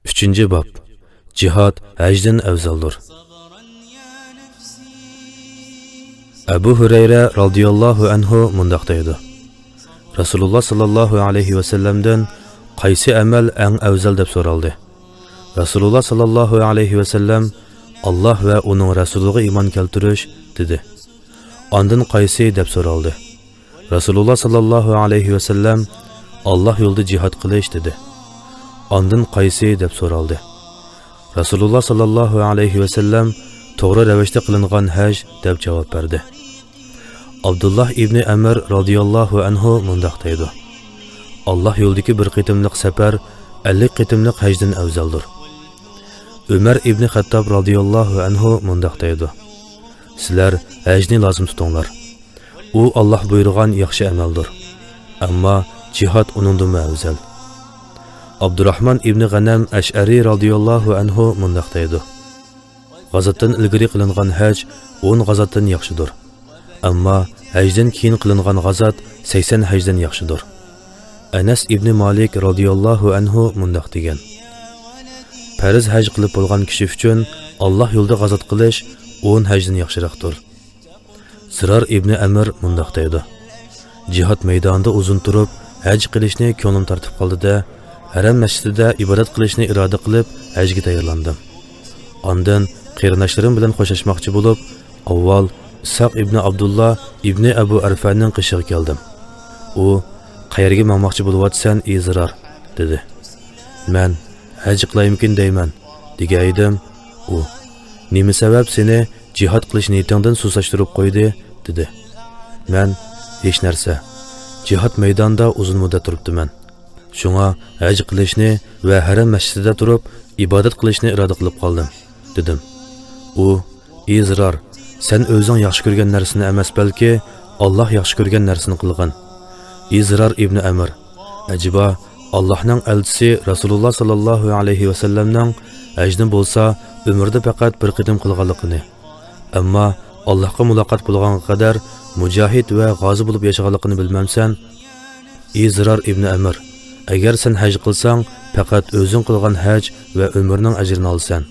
3. bab. Cihad hajdan afzaldir. Abu Hurayra radhiyallohu anhu mundaq deydi. Rasululloh sallallohu alayhi va sallamdan qaysi amal eng afzal deb so'raldi. Rasululloh sallallohu alayhi va sallam Alloh va uning rasuliga iymon keltirish dedi. Ondan qaysi deb so'raldi. Rasululloh sallallohu alayhi va sallam Alloh yo'lida jihad qilish dedi. Ondan qaysi deb so'raldi. Rasululloh sallallohu alayhi va sallam to'g'ri ravishda qilingan haj deb javob berdi. Abdullah ibn Amr radhiyallohu anhu mundaq deydi. Alloh yo'ldagi bir qitimliq safar 50 qitimliq hajdan afzaldir. Umar ibn Xattob radhiyallohu anhu mundaq deydi. Sizlar hajni lozim tutinglar. U Alloh buyurgan yaxshi amaldir. Ammo jihad uningdan afzal. Abdurrahman ibn G'anam Ash'ari radhiyallohu anhu mundaq deydi. G'azotdan ilgari qilingan haj 10 g'azotdan yaxshidir. Ammo hajdan keyin qilingan g'azot 80 hajdan yaxshidir. Anas ibn Malik radhiyallohu anhu mundaq degan. Farz haj qilib bo'lgan kishi uchun Alloh yo'lida g'azot qilish 10 hajdan yaxshiroqdir. Zirar ibn Amr mundaq deydi. Jihad maydonida uzun turib haj qilishni ko'nglim tartib qildi-da, Haram masjidida ibodat qilishni iroda qilib hajga tayyorlandim. Ondan qarindoshlarim bilan qo'shashmoqchi bo'lib, avval Isaq ibn Abdullah ibn Abu Arfaning qishig'iga keldim. U qayerga bormoqchi bo'lyapsan, ey Zirar dedi. Men haj qilayimkin deyman degandim. U nima sabab seni jihad qilish niyatingdan susashtirib qo'ydi dedi. Men hech narsa. Jihad maydonida uzun muddat turibdiman. Shunga haj qilishni va haram masjidida turib ibodat qilishni iroda qilib qoldim dedim. U ey Zirar, sen o'zing yaxshi ko'rgan narsani emas, balki Alloh yaxshi ko'rgan narsani qilgan. Ey Zirar ibn Amr, ajiba Allohning elchisi Rasululloh sallallohu alayhi va sallamning hajni bo'lsa umrda faqat bir qitim qilganligini, ammo Allohga muloqot bo'lgan qadar mujohid va g'ozi bo'lib yashaganligini bilmamsan? Ey Zirar ibn Amr, agar sen haj qilsang, faqat o'zing qilgan haj va umrning ajrini olsan.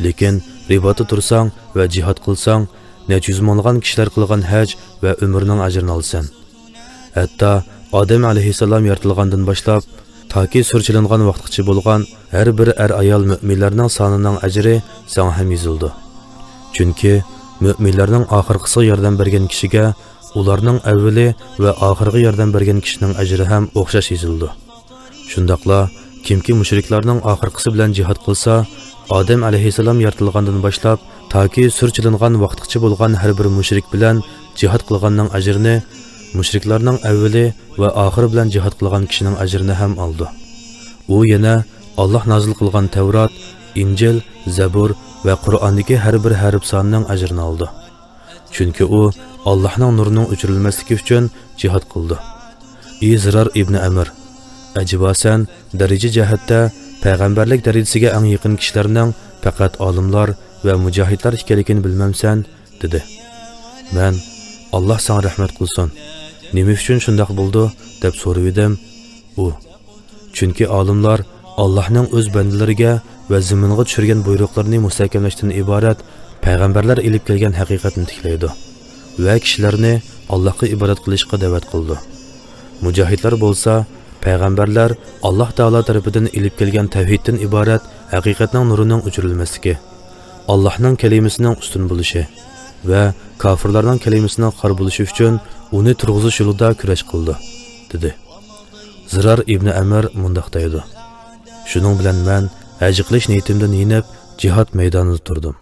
Lekin ribotda tursang va jihad qilsang, necha yuz minglagan kishilar qilgan haj va umrning ajrini olsan. Hatto Odam alayhissalom yaratilgandan boshlab toki surchilingan vaqtgacha bo'lgan har bir ayol mu'minlarning sonining ajri senga ham yozildi. Chunki mu'minlarning oxirgisiga yordam bergan kishiga ularning avvali va oxirgi yordam bergan kishining ajri ham o'xshash yozildi. Shundaqla kimki mushriklarning oxirgisi bilan jihad qilsa, Odam alayhissalom yaratilgandan boshlab toki surchilingan vaqtgacha bo'lgan har bir mushrik bilan jihad qilganning ajrini mushriklarning avvali va oxiri bilan jihad qilgan kishining ajrini ham oldi. U yana Alloh nozil qilgan Tavrat, Injil, Zabur va Qur'ondagi har bir harf sonining ajrini oldi. Chunki u Allohning nurining o'chirilmasligi uchun jihad qildi. Ey Zirar ibn Amr, ajiba sen daraja jihatda payg'ambarlik darajasiga eng yaqin kishilarning faqat olimlar va mujohidlar ekanligini bilmamsan dedi. Men Alloh sana rahmat qilsin. Nima uchun shunday bo'ldi deb so'rab edim. U chunki olimlar Allohning o'z bandalariga va zaminga tushirgan buyruqlarini mustahkamlashdan iborat payg'ambarlar ilib kelgan haqiqatni tiklaydi va kishilarni Allohga ibodat qilishga da'vat qildi. Mujohidlar bo'lsa payg'ambarlar Alloh taolo tarafidan ilib kelgan tavhiddan iborat haqiqatning nurining o'chirilmasligi, Allohning kalimasining ustun bo'lishi va kofirlarning kalimasining xor bo'lishi uchun uni turg'izish yo'lida kurash qildi dedi. Zirar ibn Amr mundaq deydi. Shuning bilan men haj qilish niyatimdan yinib jihad maydonida turdim.